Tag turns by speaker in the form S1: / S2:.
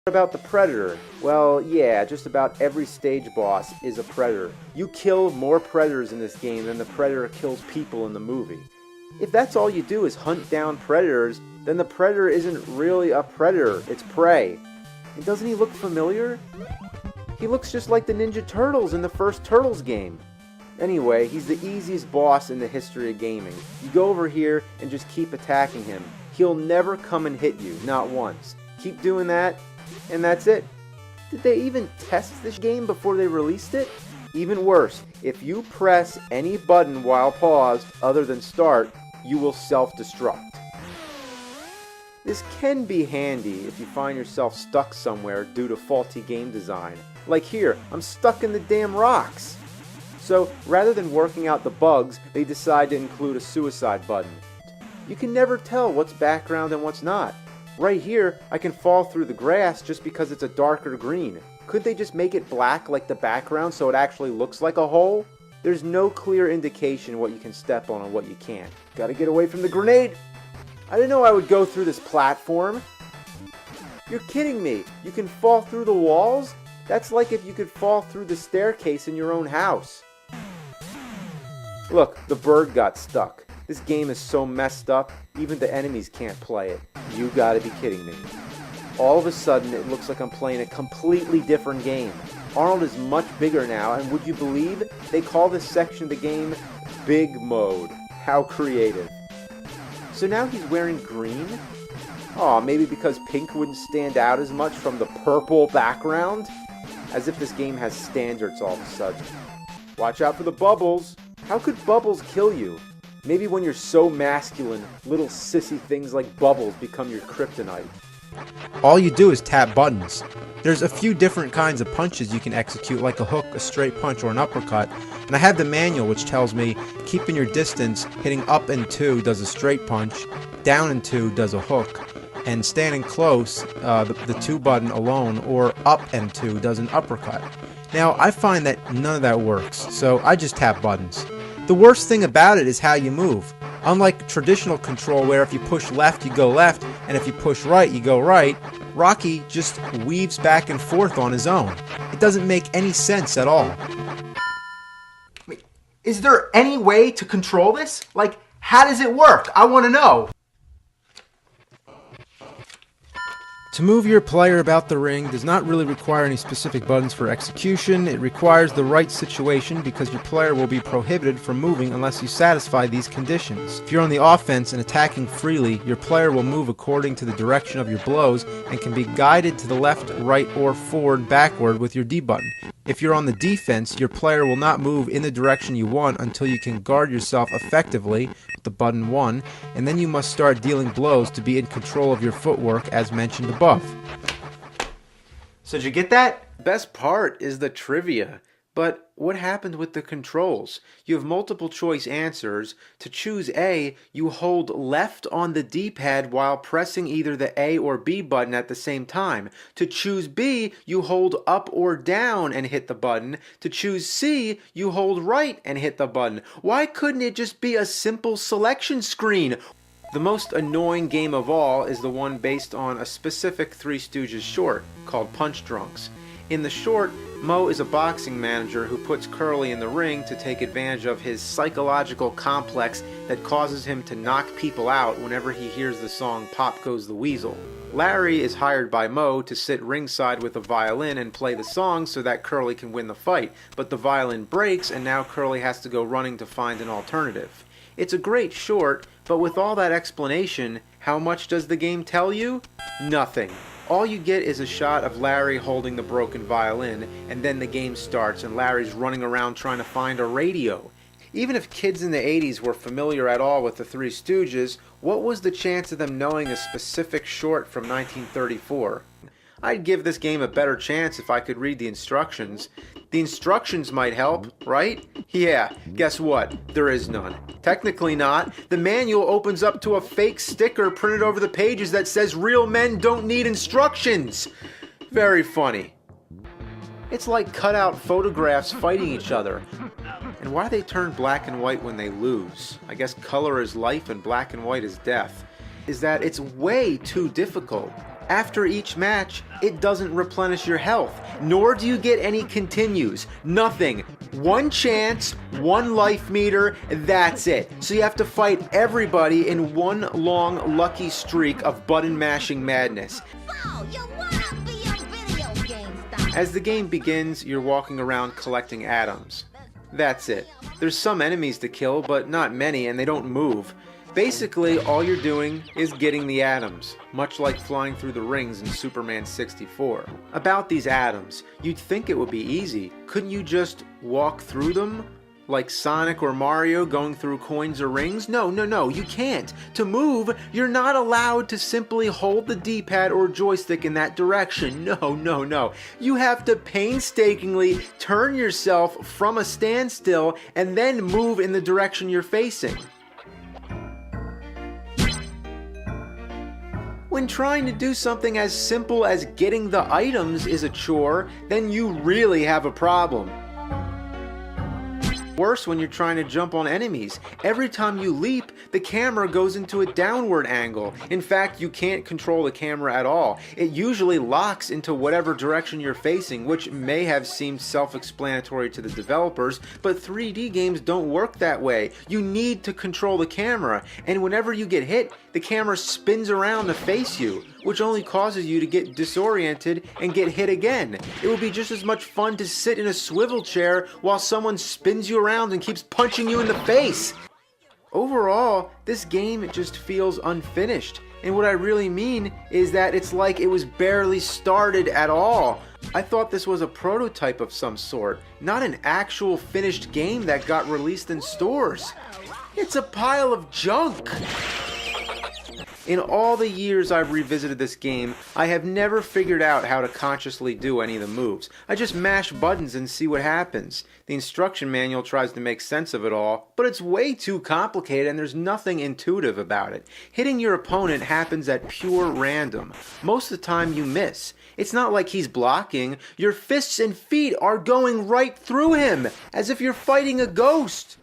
S1: About the Predator? Well, yeah, just about every stage boss is a predator. You kill more predators in this game than the Predator kills people in the movie. If that's all you do is hunt down predators, then the Predator isn't really a predator, it's prey. And doesn't he look familiar? He looks just like the Ninja Turtles in the first Turtles game. Anyway, he's the easiest boss in the history of gaming. You go over here and just keep attacking him. He'll never come and hit you, not once. Keep doing that, and that's it. Did they even test this game before they released it? Even worse, if you press any button while paused other than start, you will self-destruct. This can be handy if you find yourself stuck somewhere due to faulty game design. Like here, I'm stuck in the damn rocks. So rather than working out the bugs, they decide to include a suicide button. You can never tell what's background and what's not. Right here, I can fall through the grass just because it's a darker green. Could they just make it black like the background so it actually looks like a hole? There's no clear indication what you can step on and what you can't. Gotta get away from the grenade! I didn't know I would go through this platform. You're kidding me! You can fall through the walls? That's like if you could fall through the staircase in your own house. Look, the bird got stuck. This game is so messed up, even the enemies can't play it. You gotta be kidding me. All of a sudden, it looks like I'm playing a completely different game. Arnold is much bigger now, and would you believe they call this section of the game Big Mode? How creative. So now he's wearing green? Aw, maybe because pink wouldn't stand out as much from the purple background? As if this game has standards all of a sudden. Watch out for the bubbles. How could bubbles kill you? Maybe when you're so masculine, little sissy things like bubbles become your kryptonite.
S2: All you do is tap buttons. There's a few different kinds of punches you can execute, like a hook, a straight punch, or an uppercut. And I have the manual which tells me keeping your distance, hitting up and 2 does a straight punch, down and 2 does a hook, and standing close, the 2 button alone, or up and 2 does an uppercut. Now, I find that none of that works, so I just tap buttons. The worst thing about it is how you move. Unlike traditional control where if you push left, you go left, and if you push right, you go right, Rocky just weaves back and forth on his own. It doesn't make any sense at all.
S3: Is there any way to control this? Like, how does it work? I want to know.
S2: To move your player about the ring does not really require any specific buttons for execution. It requires the right situation because your player will be prohibited from moving unless you satisfy these conditions. If you're on the offense and attacking freely, your player will move according to the direction of your blows and can be guided to the left, right, or forward, backward with your D button. If you're on the defense, your player will not move in the direction you want until you can guard yourself effectively with the button 1, and then you must start dealing blows to be in control of your footwork as mentioned above.
S3: So did you get that?
S1: Best part is the trivia. But what happened with the controls? You have multiple choice answers. To choose A, you hold left on the D-pad while pressing either the A or B button at the same time. To choose B, you hold up or down and hit the button. To choose C, you hold right and hit the button. Why couldn't it just be a simple selection screen? The most annoying game of all is the one based on a specific Three Stooges short called Punch Drunks. In the short, Moe is a boxing manager who puts Curly in the ring to take advantage of his psychological complex that causes him to knock people out whenever he hears the song Pop Goes the Weasel. Larry is hired by Moe to sit ringside with a violin and play the song so that Curly can win the fight, but the violin breaks and now Curly has to go running to find an alternative. It's a great short, but with all that explanation, how much does the game tell you? Nothing. All you get is a shot of Larry holding the broken violin, and then the game starts and Larry's running around trying to find a radio. Even if kids in the 80s were familiar at all with the Three Stooges, what was the chance of them knowing a specific short from 1934? I'd give this game a better chance if I could read the instructions. The instructions might help, right? Yeah, guess what? There is none. Technically not. The manual opens up to a fake sticker printed over the pages that says real men don't need instructions. Very funny. It's like cutout photographs fighting each other. And why do they turn black and white when they lose? I guess color is life and black and white is death. Is that it's way too difficult. After each match, it doesn't replenish your health, nor do you get any continues. Nothing. One chance, one life meter, that's it. So you have to fight everybody in one long lucky streak of button mashing madness. As the game begins, you're walking around collecting atoms. That's it. There's some enemies to kill, but not many, and they don't move. Basically, all you're doing is getting the atoms, much like flying through the rings in Superman 64. About these atoms, you'd think it would be easy. Couldn't you just walk through them? Like Sonic or Mario going through coins or rings? No, you can't. To move, you're not allowed to simply hold the D-pad or joystick in that direction. No. You have to painstakingly turn yourself from a standstill and then move in the direction you're facing. When trying to do something as simple as getting the items is a chore, then you really have a problem. Worse when you're trying to jump on enemies. Every time you leap, the camera goes into a downward angle. In fact, you can't control the camera at all. It usually locks into whatever direction you're facing, which may have seemed self-explanatory to the developers, but 3D games don't work that way. You need to control the camera, and whenever you get hit, the camera spins around to face you, which only causes you to get disoriented and get hit again. It would be just as much fun to sit in a swivel chair while someone spins you around and keeps punching you in the face. Overall, this game just feels unfinished. And what I really mean is that it's like it was barely started at all. I thought this was a prototype of some sort, not an actual finished game that got released in stores. It's a pile of junk. In all the years I've revisited this game, I have never figured out how to consciously do any of the moves. I just mash buttons and see what happens. The instruction manual tries to make sense of it all, but it's way too complicated and there's nothing intuitive about it. Hitting your opponent happens at pure random. Most of the time you miss. It's not like he's blocking. Your fists and feet are going right through him, as if you're fighting a ghost.